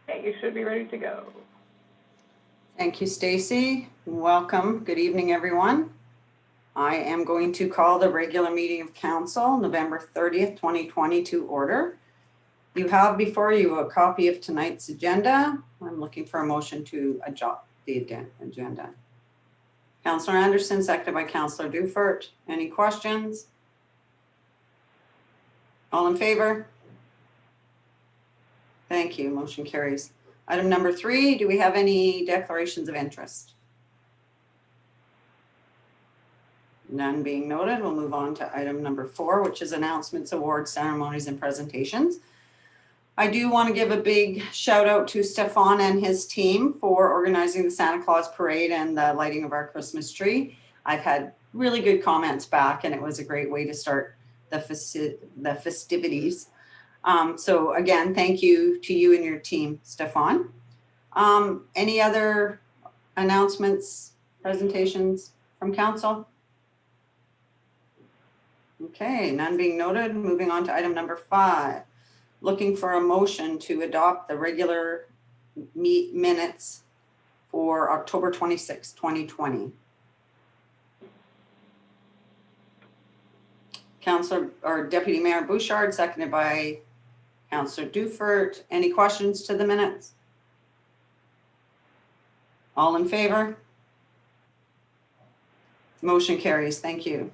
Okay, you should be ready to go. Thank you, Stacy. Welcome. Good evening, everyone. I am going to call the regular meeting of council, November 30th, 2020 to order. You have before you a copy of tonight's agenda. I'm looking for a motion to adopt the agenda. Councillor Anderson, seconded by Councillor Dufert. Any questions? All in favor? Thank you. Motion carries. Item number 3, do we have any declarations of interest? None being noted, we'll move on to item number 4, which is announcements, awards, ceremonies, and presentations. I do want to give a big shout out to Stefan and his team for organizing the Santa Claus parade and the lighting of our Christmas tree. I've had really good comments back, and it was a great way to start the festivities. So again, thank you to you and your team, Stefan. Any other announcements, presentations from council? Okay, none being noted. Moving on to item number 5. Looking for a motion to adopt the regular minutes for October 26, 2020. Councillor or Deputy Mayor Bouchard, seconded by Councillor Dufert. Any questions to the minutes? All in favor? Motion carries. Thank you.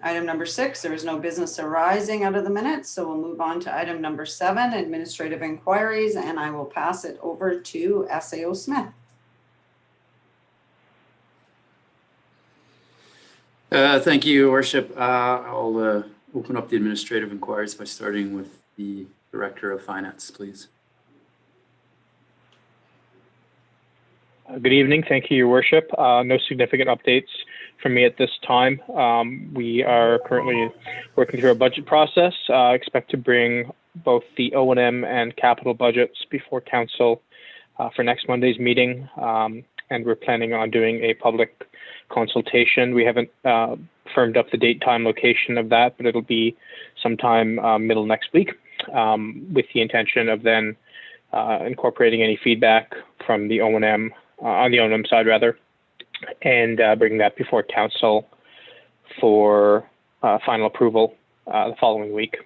Item number 6, there is no business arising out of the minutes, so we'll move on to item number 7, administrative inquiries, and I will pass it over to SAO Smith. Thank you, Your Worship. I'll open up the administrative inquiries by starting with the Director of Finance, please. Good evening. Thank you, Your Worship. No significant updates from me at this time. We are currently working through a budget process. Expect to bring both the O&M and capital budgets before council for next Monday's meeting. And we're planning on doing a public consultation. We haven't firmed up the date, time, location of that, but it'll be sometime middle next week, with the intention of then incorporating any feedback from the O&M, on the O&M side rather, and bringing that before council for final approval the following week.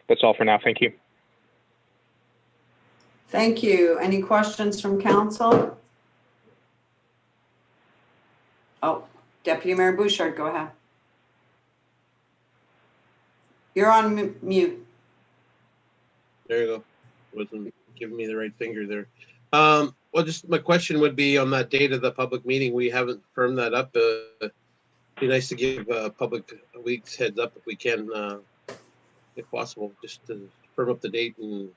That's all for now. Thank you. Thank you. Any questions from council? Oh, Deputy Mayor Bouchard, go ahead. You're on mute. There you go. Wasn't giving me the right finger there. Well, just my question would be on that date of the public meeting. We haven't firmed that up. It'd be nice to give public a week's heads up if we can, if possible, just to firm up the date. And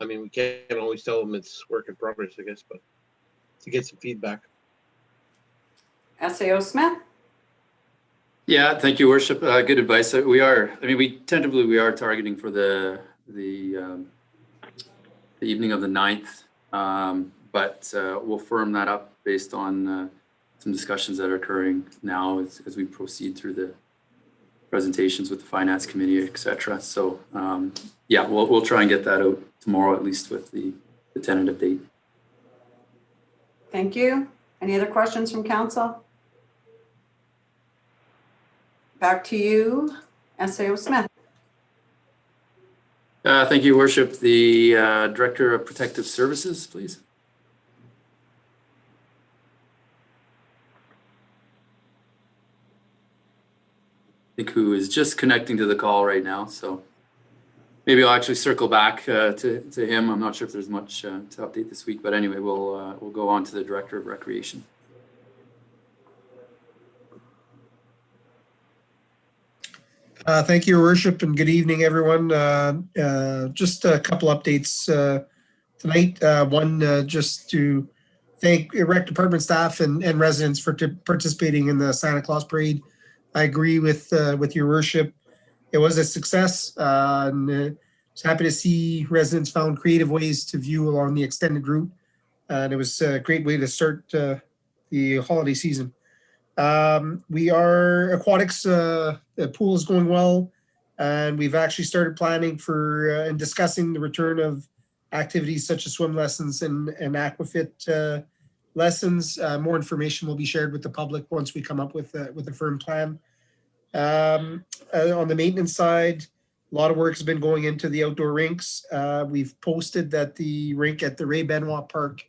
I mean, we can't always tell them it's work in progress, I guess, but to get some feedback. SAO Smith. Yeah, thank you, Worship. Good advice. We are targeting for the evening of the 9th. But we'll firm that up based on some discussions that are occurring now as we proceed through the presentations with the Finance Committee, etc. So yeah, we'll try and get that out tomorrow, at least with the tentative date. Thank you. Any other questions from council? Back to you, SAO Smith. Thank you, Worship. The Director of Protective Services, please. I think who is just connecting to the call right now, so maybe I'll actually circle back to him. I'm not sure if there's much to update this week, but anyway, we'll go on to the Director of Recreation. Thank you, Your Worship, and good evening, everyone. Just a couple updates tonight. One, just to thank Rec Department staff and residents for participating in the Santa Claus Parade. I agree with Your Worship. It was a success, and was happy to see residents found creative ways to view along the extended route, and it was a great way to start the holiday season. We are aquatics, the pool is going well, and we've actually started planning for and discussing the return of activities such as swim lessons and aquafit lessons. More information will be shared with the public once we come up with a firm plan. On the maintenance side, a lot of work has been going into the outdoor rinks. We've posted that the rink at the Ray Benoit Park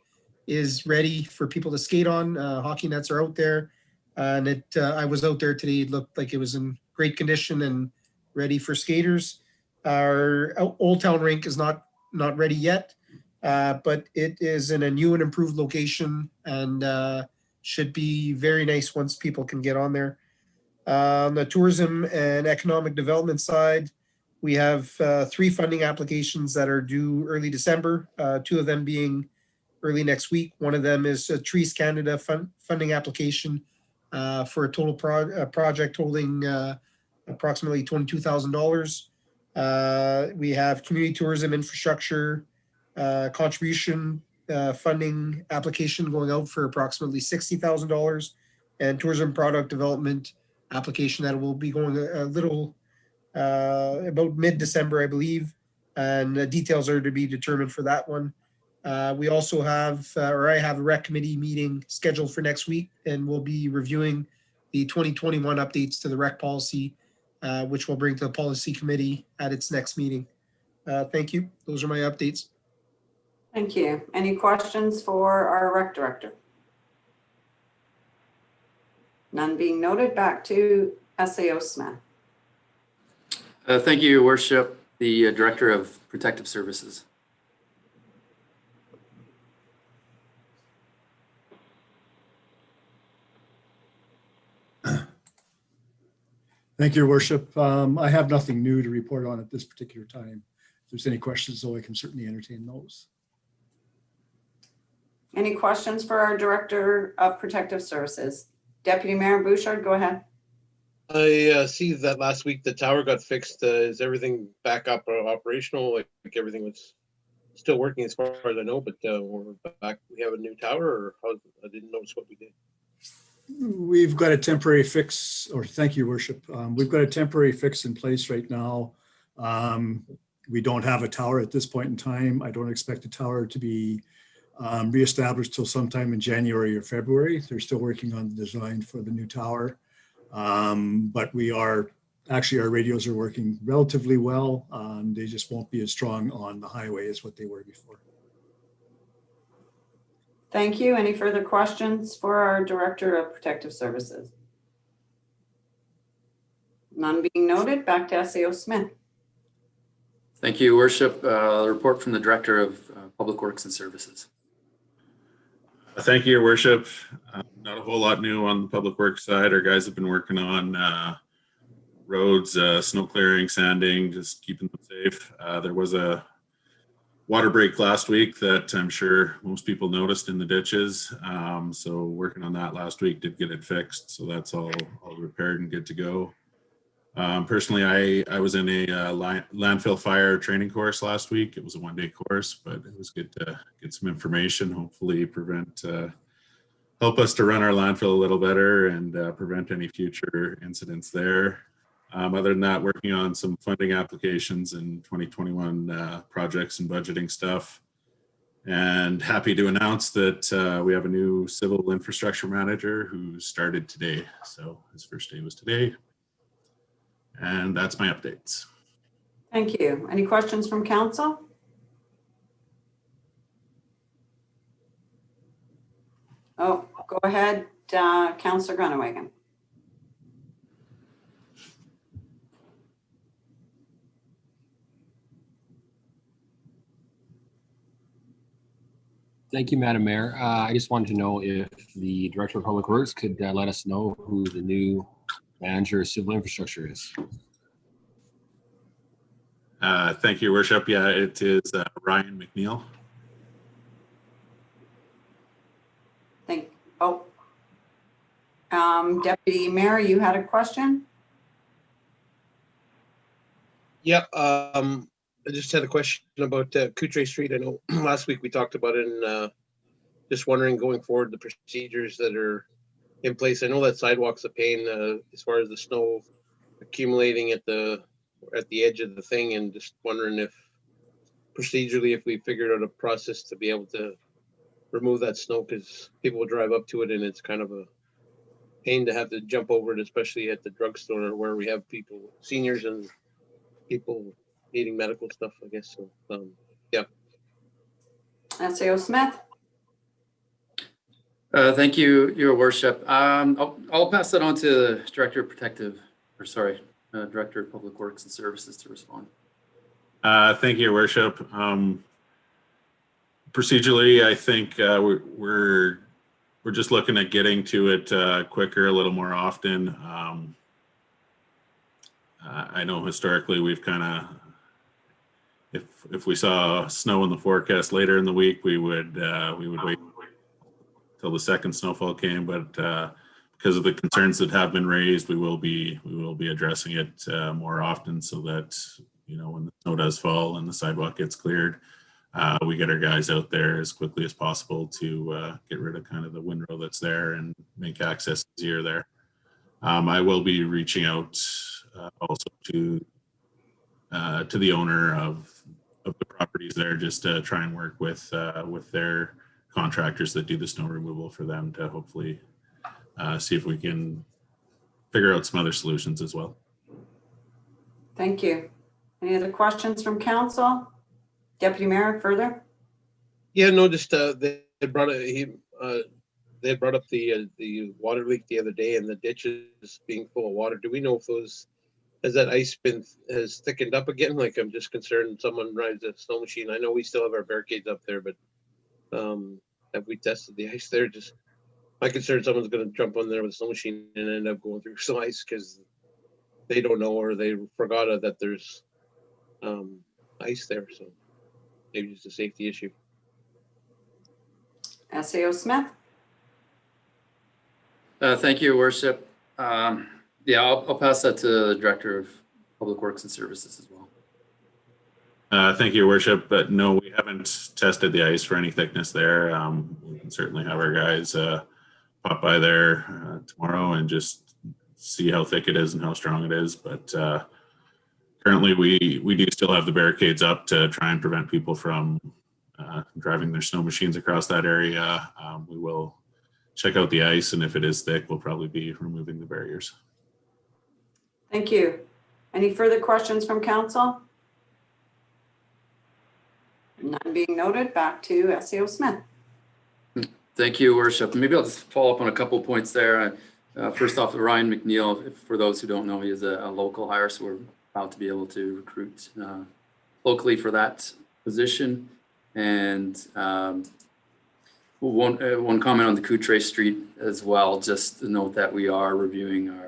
is ready for people to skate on. Hockey nets are out there. And I was out there today. It looked like it was in great condition and ready for skaters. Our Old Town rink is not ready yet, but it is in a new and improved location and should be very nice once people can get on there. On the tourism and economic development side, we have 3 funding applications that are due early December, 2 of them being early next week. One of them is a Trees Canada funding application for a total project holding approximately $22,000. We have community tourism infrastructure contribution funding application going out for approximately $60,000, and tourism product development application that will be going a little about mid-December, I believe, and the details are to be determined for that one. We also have, I have a rec committee meeting scheduled for next week, and we'll be reviewing the 2021 updates to the rec policy, which we'll bring to the policy committee at its next meeting. Thank you. Those are my updates. Thank you. Any questions for our rec director? None being noted. Back to SAO Smith. Thank you, Your Worship. The Director of Protective Services. Thank you, Your Worship. I have nothing new to report on at this particular time. If there's any questions, though, I can certainly entertain those. Any questions for our Director of Protective Services? Deputy Mayor Bouchard, go ahead. I see that last week the tower got fixed. Is everything back up operational? Like everything was still working as far as I know, but we're back. We have a new tower, or how? I didn't notice what we did. We've got a temporary fix, or thank you, Worship. We've got a temporary fix in place right now. We don't have a tower at this point in time. I don't expect the tower to be reestablished till sometime in January or February. They're still working on the design for the new tower. But we are, actually our radios are working relatively well. They just won't be as strong on the highway as what they were before. Thank you. Any further questions for our Director of Protective Services? None being noted. Back to SAO Smith. Thank you, Your Worship. Report from the Director of Public Works and Services. Thank you, Your Worship. Not a whole lot new on the public works side. Our guys have been working on roads, snow clearing, sanding, just keeping them safe. There was a water break last week that I'm sure most people noticed in the ditches. So working on that last week, did get it fixed. So that's all repaired and good to go. Personally, I was in a landfill fire training course last week. It was a one-day course, but it was good to get some information, hopefully help us to run our landfill a little better and prevent any future incidents there. Other than that, working on some funding applications in 2021 projects and budgeting stuff. And happy to announce that we have a new civil infrastructure manager who started today. So his first day was today. And that's my updates. Thank you. Any questions from council? Oh, go ahead, Councillor Grunewagen. Thank you, Madam Mayor. I just wanted to know if the Director of Public Works could let us know who the new manager of civil infrastructure is. Thank you, Your Worship. Yeah, it is Ryan McNeil. Deputy Mayor, you had a question? Yeah, I just had a question about Couture Street. I know last week we talked about it, and just wondering going forward the procedures that are in place. I know that sidewalk's a pain as far as the snow accumulating at the edge of the thing, and just wondering if procedurally, if we figured out a process to be able to remove that snow, because people will drive up to it and it's kind of a pain to have to jump over it, especially at the drugstore where we have people, seniors and people needing medical stuff, I guess. So, yeah. SAO Smith. Thank you, Your Worship. I'll pass that on to the Director of Director of Public Works and Services to respond. Thank you, Your Worship. Procedurally, I think we're just looking at getting to it quicker, a little more often. I know historically we've kind of, if we saw snow in the forecast later in the week, we would wait till the second snowfall came. But because of the concerns that have been raised, we will be addressing it more often, so that, you know, when the snow does fall and the sidewalk gets cleared, we get our guys out there as quickly as possible to get rid of kind of the windrow that's there and make access easier there. I will be reaching out also to the owner of the properties there, just to try and work with their contractors that do the snow removal for them, to hopefully see if we can figure out some other solutions as well. Thank you. Any other questions from council? Deputy Mayor, further? Yeah, no, just they had brought they had brought up the water leak the other day and the ditches being full of water. Do we know if has that ice has thickened up again? Like, I'm just concerned someone rides a snow machine. I know we still have our barricades up there, but have we tested the ice there? Just my concern, someone's going to jump on there with a snow machine and end up going through some ice because they don't know, or they forgot that there's ice there. So maybe it's a safety issue. SAO Smith. Thank you, Your Worship. Yeah, I'll pass that to the Director of Public Works and Services as well. Thank you, Your Worship. But no, we haven't tested the ice for any thickness there. We can certainly have our guys pop by there tomorrow and just see how thick it is and how strong it is. But currently, we do still have the barricades up to try and prevent people from driving their snow machines across that area. We will check out the ice, and if it is thick, we'll probably be removing the barriers. Thank you. Any further questions from council? None being noted, back to SAO Smith. Thank you, Worship. Maybe I'll just follow up on a couple of points there. First off, Ryan McNeil, for those who don't know, he is a local hire, so we're proud to be able to recruit locally for that position. And one comment on the Coutre Street as well, just to note that we are reviewing our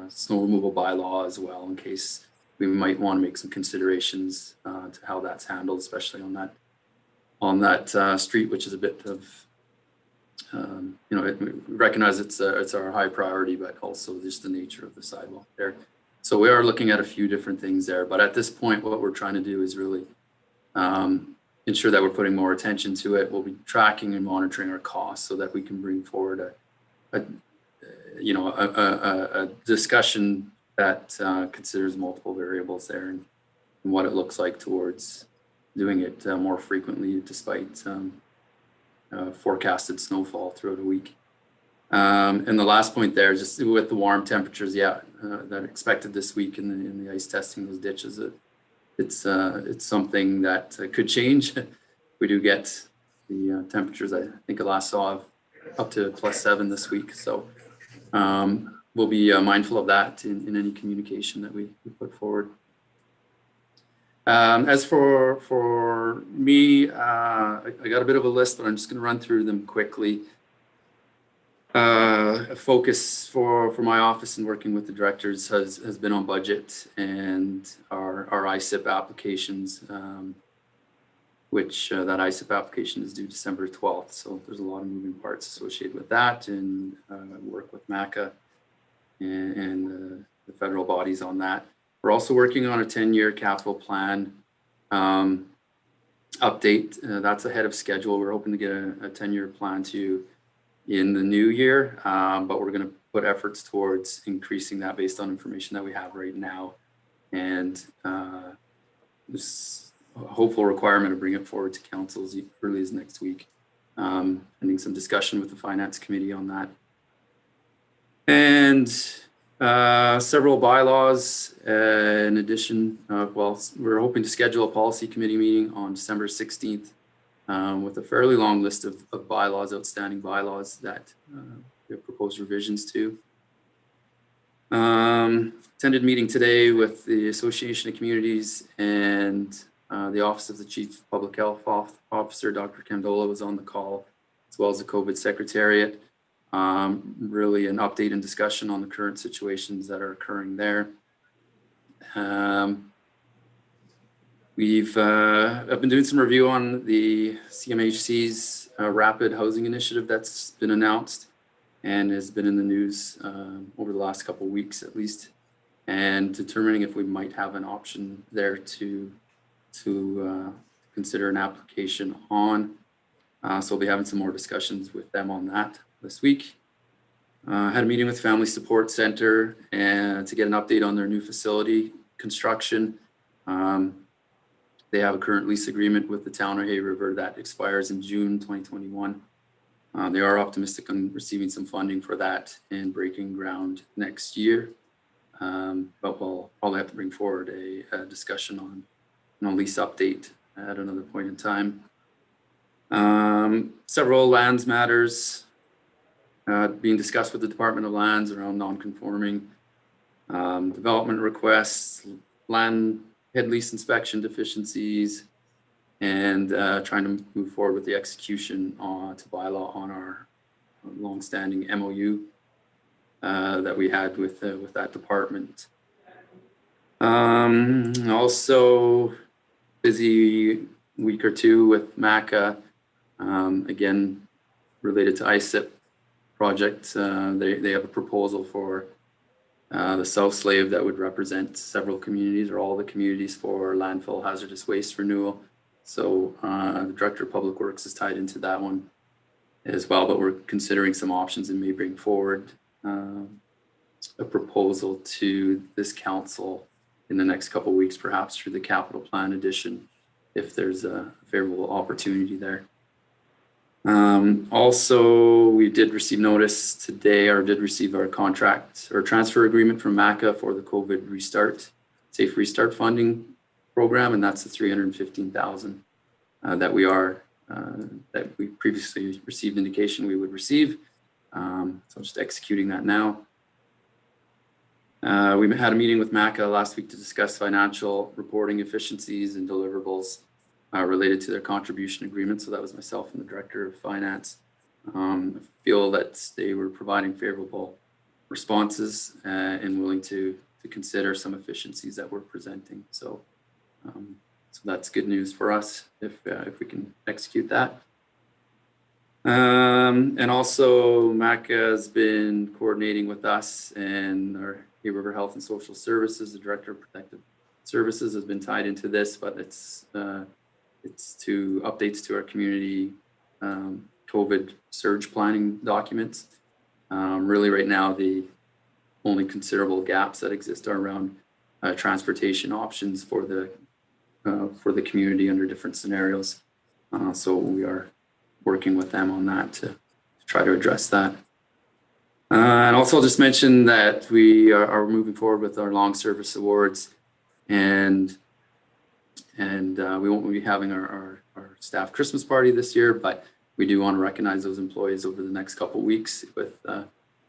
snow removal bylaw as well, in case we might want to make some considerations to how that's handled, especially on that street, which is a bit of, you know, we recognize it's our high priority, but also just the nature of the sidewalk there. So we are looking at a few different things there, but at this point, what we're trying to do is really ensure that we're putting more attention to it. We'll be tracking and monitoring our costs so that we can bring forward a discussion that considers multiple variables there and what it looks like towards doing it more frequently, despite forecasted snowfall throughout a week. And the last point there, just with the warm temperatures, that expected this week in the ice testing those ditches, it's something that could change. We do get the temperatures, I think I last saw up to +7 this week. So we'll be mindful of that in any communication that we put forward. As for me, I got a bit of a list, but I'm just going to run through them quickly. A focus for my office and working with the directors has been on budget and our ISIP applications, which that ISIP application is due December 12th. So there's a lot of moving parts associated with that, and work with MACA and the federal bodies on that. We're also working on a 10-year capital plan update. That's ahead of schedule. We're hoping to get a 10-year plan to you in the new year, but we're going to put efforts towards increasing that based on information that we have right now. And hopeful requirement to bring it forward to council as early as next week. Pending some discussion with the finance committee on that. And several bylaws in addition. Well, we're hoping to schedule a policy committee meeting on December 16th with a fairly long list of bylaws, outstanding bylaws that we have proposed revisions to. Attended meeting today with the Association of Communities and the Office of the Chief Public Health Officer, Dr. Candola, was on the call, as well as the COVID Secretariat. Really an update and discussion on the current situations that are occurring there. I've been doing some review on the CMHC's rapid housing initiative that's been announced and has been in the news over the last couple of weeks at least, and determining if we might have an option there to consider an application on. So we'll be having some more discussions with them on that this week. Had a meeting with Family Support Center and to get an update on their new facility construction. They have a current lease agreement with the town of Hay River that expires in June 2021. They are optimistic on receiving some funding for that and breaking ground next year. But we'll probably have to bring forward a discussion on a lease update at another point in time. Several lands matters being discussed with the Department of Lands around non-conforming development requests, land head lease inspection deficiencies, and trying to move forward with the execution to bylaw on our longstanding MOU that we had with that department. Also busy week or two with MACA, again, related to ISIP project. They have a proposal for the South Slave that would represent several communities or all the communities for landfill hazardous waste renewal. So the Director of Public Works is tied into that one as well, but we're considering some options and may bring forward a proposal to this council in the next couple of weeks, perhaps through the capital plan edition, if there's a favorable opportunity there. Also, we did receive notice today, or did receive our contract or transfer agreement from MACA for the COVID Safe Restart funding program, and that's the $315,000 that we previously received indication we would receive. So just executing that now. We had a meeting with MACA last week to discuss financial reporting efficiencies and deliverables related to their contribution agreement. So that was myself and the Director of Finance. I feel that they were providing favorable responses and willing to consider some efficiencies that we're presenting. So that's good news for us if we can execute that. And also MACA has been coordinating with us and our Hay River Health and Social Services. The Director of Protective Services has been tied into this, but it's to updates to our community COVID surge planning documents. Really right now, the only considerable gaps that exist are around transportation options for the community under different scenarios. So we are working with them on that to try to address that. And also I'll just mention that we are moving forward with our long service awards, and we won't be having our staff Christmas party this year, but we do want to recognize those employees over the next couple of weeks with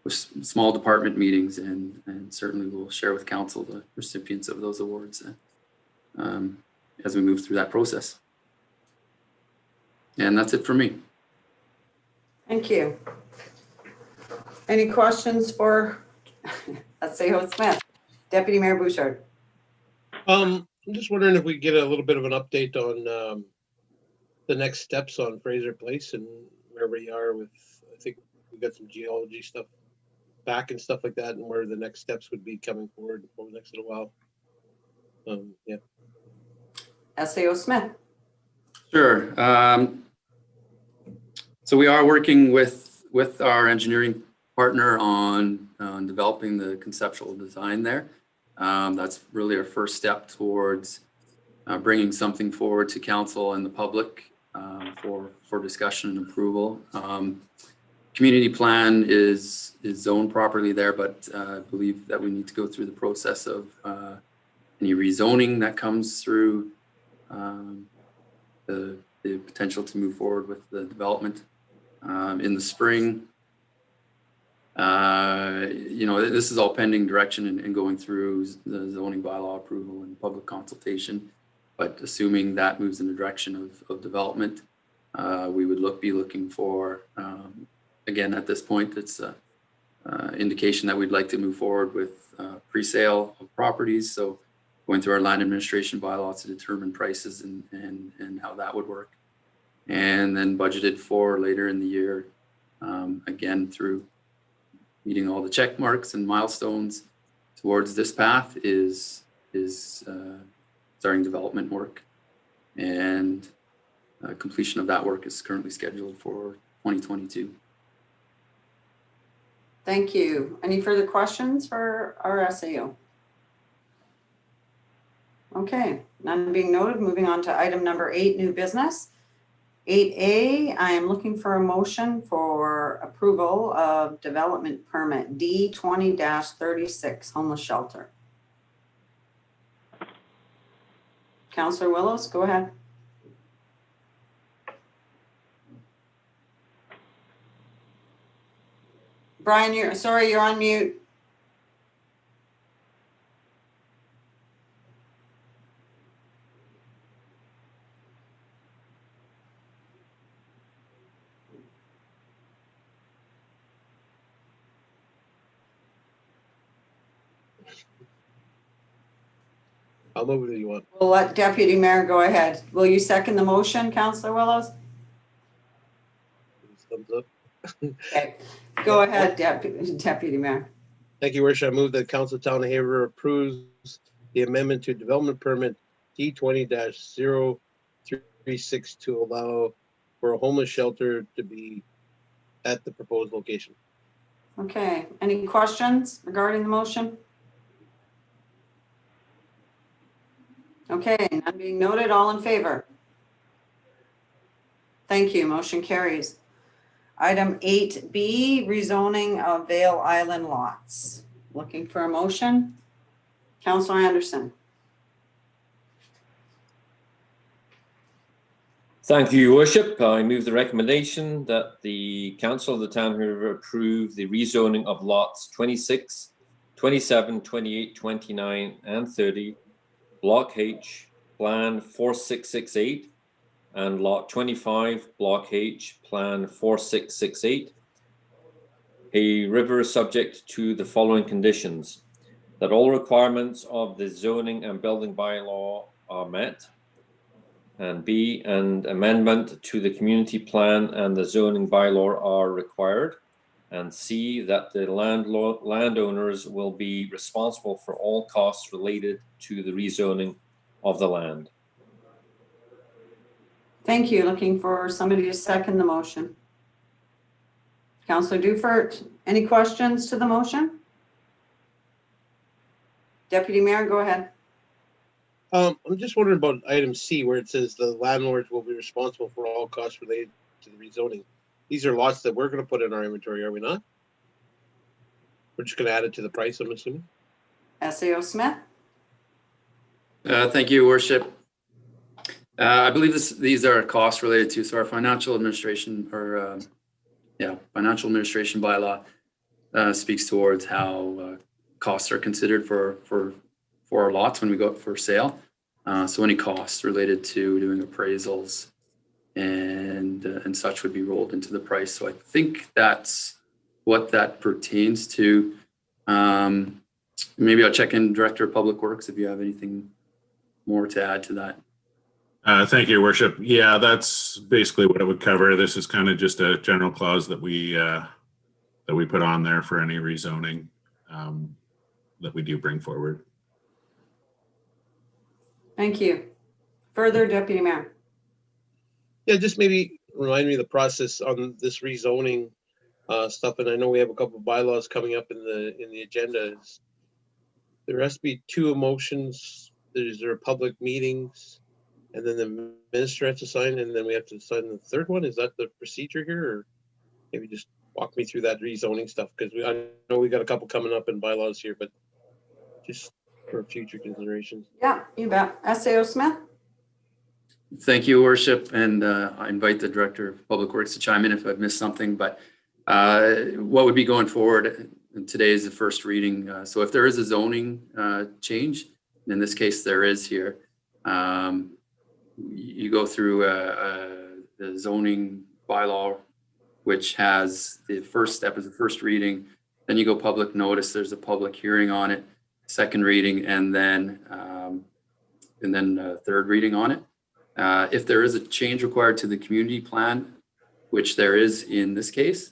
small department meetings, and certainly we'll share with council the recipients of those awards as we move through that process. And that's it for me. Thank you. Any questions for SAO Smith? Deputy Mayor Bouchard. I'm just wondering if we get a little bit of an update on the next steps on Fraser Place and where we are with, I think we've got some geology stuff back and stuff like that, and where the next steps would be coming forward over the next little while. Yeah. SAO Smith. Sure. So we are working with our engineering partner on developing the conceptual design there. That's really our first step towards bringing something forward to council and the public for discussion and approval. Community plan is zoned properly there, but I believe that we need to go through the process of any rezoning that comes through the potential to move forward with the development in the spring. This is all pending direction and going through the zoning bylaw approval and public consultation. But assuming that moves in the direction of development, we would be looking for, again, at this point, it's indication that we'd like to move forward with pre-sale of properties. So going through our land administration bylaws to determine prices and how that would work. And then budgeted for later in the year, again, through meeting all the check marks and milestones towards this path is starting development work. And completion of that work is currently scheduled for 2022. Thank you. Any further questions for our SAO? Okay, none being noted. Moving on to item number 8, new business. 8A, I am looking for a motion for approval of development permit D20-36 homeless shelter. Councillor Willows, go ahead. Brian, you're on mute. I'll move it if you want. We'll let Deputy Mayor go ahead. Will you second the motion, Councillor Willows? Thumbs up. Okay, go ahead, Deputy Mayor. Thank you, Worship. I move that Council Town of Haverhill approves the amendment to development permit D20-036 to allow for a homeless shelter to be at the proposed location. Okay, any questions regarding the motion? Okay, none being noted, all in favor? Thank you, motion carries. Item 8B, rezoning of Vale Island lots. Looking for a motion? Councillor Anderson. Thank you, Your Worship. I move the recommendation that the Council of the Town of Haverhill approve the rezoning of lots 26, 27, 28, 29, and 30, Block H, Plan 4668, and Lot 25, Block H, Plan 4668. A river is subject to the following conditions: that all requirements of the zoning and building bylaw are met, and B, an amendment to the community plan and the zoning bylaw are required, and C, that the landowners will be responsible for all costs related to the rezoning of the land. Thank you. Looking for somebody to second the motion. Councillor Dufert, any questions to the motion? Deputy Mayor, go ahead. I'm just wondering about item C, where it says the landlords will be responsible for all costs related to the rezoning. These are lots that we're going to put in our inventory, are we not? We're just going to add it to the price, I'm assuming. SAO Smith. Thank you, Worship. I believe these are costs related to, so our financial administration financial administration bylaw speaks towards how costs are considered for our lots when we go up for sale. So any costs related to doing appraisals and such would be rolled into the price. So I think that's what that pertains to. Maybe I'll check in Director of Public Works if you have anything more to add to that. Thank you, Your Worship. Yeah, that's basically what it would cover. This is kind of just a general clause that we put on there for any rezoning that we do bring forward. Thank you. Further, Deputy Mayor. Yeah, just maybe remind me of the process on this rezoning stuff. And I know we have a couple of bylaws coming up in the agenda. There has to be 2 motions is there a public meetings and then the minister has to sign and then we have to sign the third one? Is that the procedure here? Or maybe just walk me through that rezoning stuff, because I know we got a couple coming up in bylaws here, but just for future considerations. Yeah, you bet. SAO Smith? Thank you, Worship, and I invite the Director of Public Works to chime in if I've missed something, but what would be going forward, and today is the first reading, so if there is a zoning change, and in this case there is here, you go through the zoning bylaw, which has the first step is the first reading, then you go public notice, there's a public hearing on it, second reading, and then third reading on it. If there is a change required to the community plan, which there is in this case,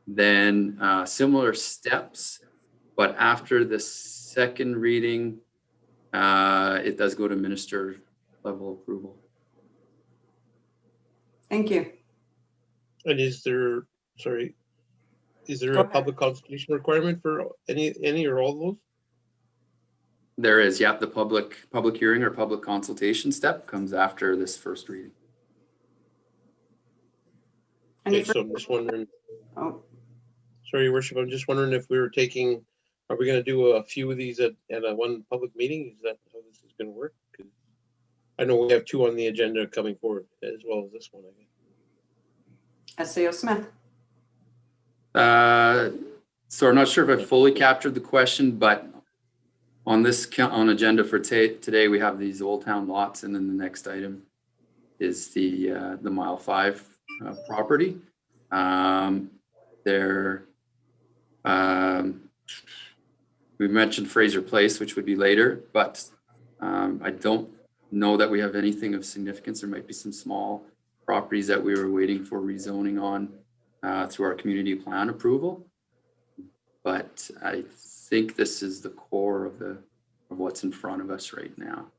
then similar steps, but after the second reading, it does go to minister level approval. Thank you. And is there Go a ahead. public consultation requirement for any or all of those? There is, yeah, the public hearing or public consultation step comes after this first reading. Any Okay, so I'm just wondering, Oh, sorry, Your Worship, I'm just wondering if are we gonna do a few of these at a one public meeting? Is that how this is gonna work? 'Cause I know we have two on the agenda coming forward as well as this one, I think. SAO Smith? So I'm not sure if I fully captured the question, but on this on agenda for today, we have these Old Town lots, and then the next item is the Mile 5 property. We mentioned Fraser Place, which would be later, but I don't know that we have anything of significance. There might be some small properties that we were waiting for rezoning on through our community plan approval. But I think this is the core of what's in front of us right now.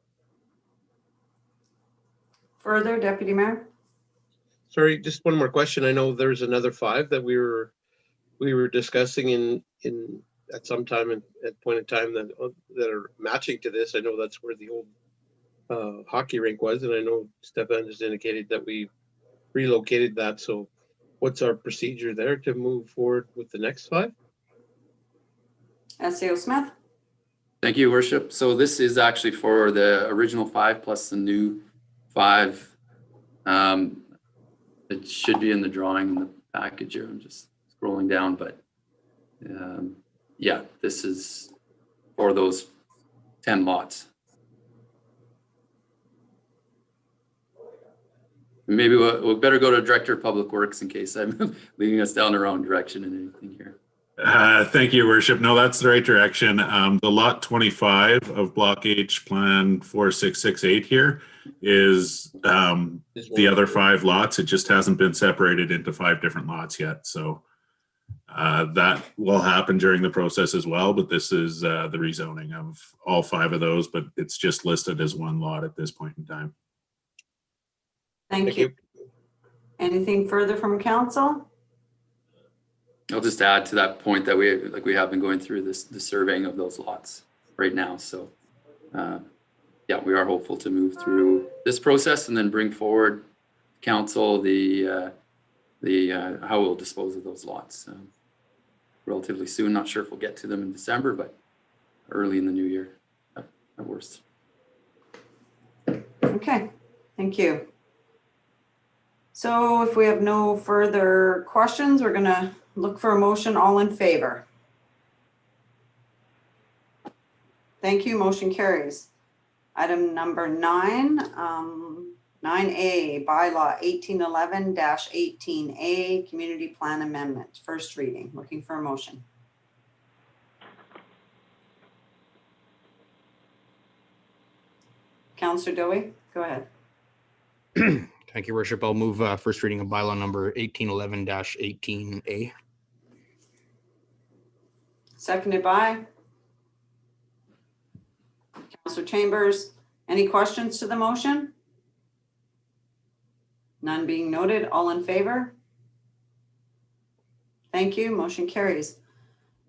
Further, Deputy Mayor? Sorry, just one more question. I know there's another 5 that we were discussing in at some time at point in time that are matching to this. I know that's where the old hockey rink was, and I know Stefan just indicated that we relocated that. So what's our procedure there to move forward with the next 5? SAO Smith? Thank you, Worship. So this is actually for the original 5 plus the new 5. It should be in the drawing in the package here. I'm just scrolling down, but yeah, this is for those 10 lots. Maybe we'll better go to Director of Public Works in case I'm leading us down the wrong direction in anything here. Thank you, Worship. No, that's the right direction. The lot 25 of Block H Plan 4668 here is the other 5 lots. It just hasn't been separated into 5 different lots yet. So that will happen during the process as well. But this is the rezoning of all 5 of those, but it's just listed as one lot at this point in time. Thank you. Anything further from council? I'll just add to that point that we have been going through the surveying of those lots right now. So yeah, we are hopeful to move through this process and then bring forward council the how we'll dispose of those lots relatively soon. Not sure if we'll get to them in December, but early in the new year at worst. Okay, thank you. So if we have no further questions, we're gonna look for a motion. All in favor? Thank you, motion carries. Item number 9, 9A, bylaw 1811-18A, community plan amendment, first reading. Looking for a motion. Councillor Dowie, go ahead. Thank you, Worship. I'll move first reading of bylaw number 1811-18A. Seconded by Councillor Chambers. Any questions to the motion? None being noted. All in favor? Thank you. Motion carries.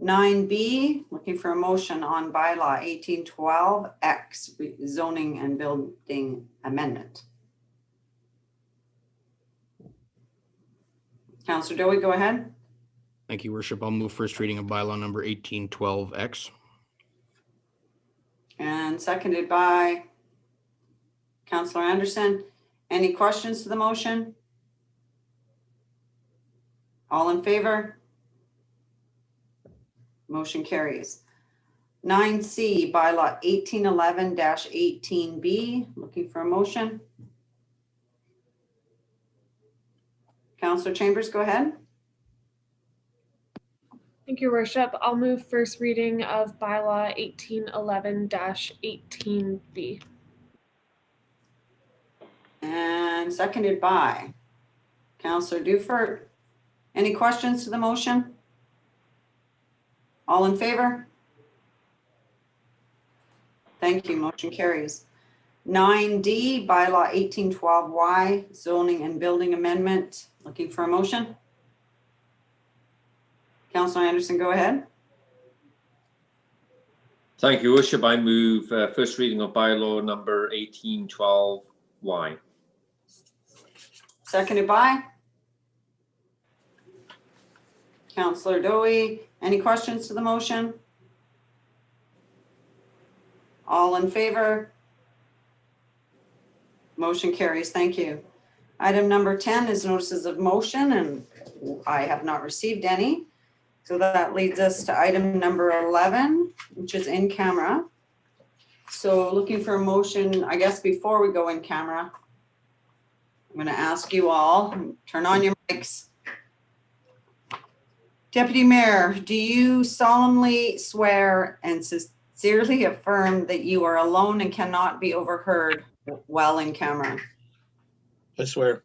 9B, looking for a motion on bylaw 1812X, zoning and building amendment. Councillor Dowie, go ahead. Thank you, Worship. I'll move first reading of bylaw number 1812X. And seconded by Councillor Anderson. Any questions to the motion? All in favor? Motion carries. 9C, bylaw 1811-18B, looking for a motion. Councillor Chambers, go ahead. Thank you, Worship. I'll move first reading of bylaw 1811-18B. And seconded by Councillor Dufert. Any questions to the motion? All in favor? Thank you. Motion carries. 9D, bylaw 1812Y, zoning and building amendment. Looking for a motion? Councillor Anderson, go ahead. Thank you, Worship. I move first reading of bylaw number 1812Y. Seconded by Councillor Dowie. Any questions to the motion? All in favor? Motion carries. Thank you. Item number 10 is notices of motion, and I have not received any. So that leads us to item number 11, which is in camera. So looking for a motion, I guess before we go in camera, I'm going to ask you all, turn on your mics. Deputy Mayor, do you solemnly swear and sincerely affirm that you are alone and cannot be overheard while in camera? I swear.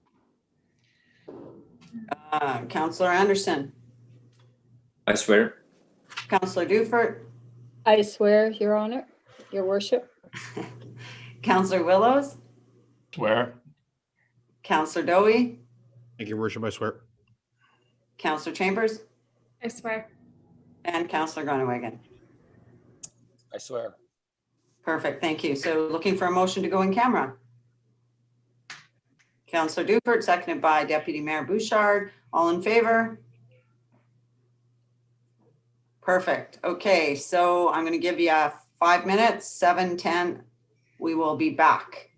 Councillor Anderson, I swear. Councillor Dufert, I swear, Your Honor, Your Worship. Councillor Willows, Swear. Councillor Dowie, Thank you, Worship. I swear. Councillor Chambers, I swear. and Councillor Gronewagen. I swear. Perfect, thank you. So looking for a motion to go in camera. Councillor Dufert, seconded by Deputy Mayor Bouchard. All in favor? Perfect. Okay, so I'm going to give you 5 minutes, 7:10. We will be back.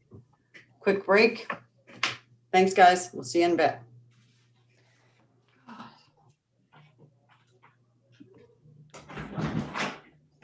Quick break. Thanks, guys. We'll see you in a bit.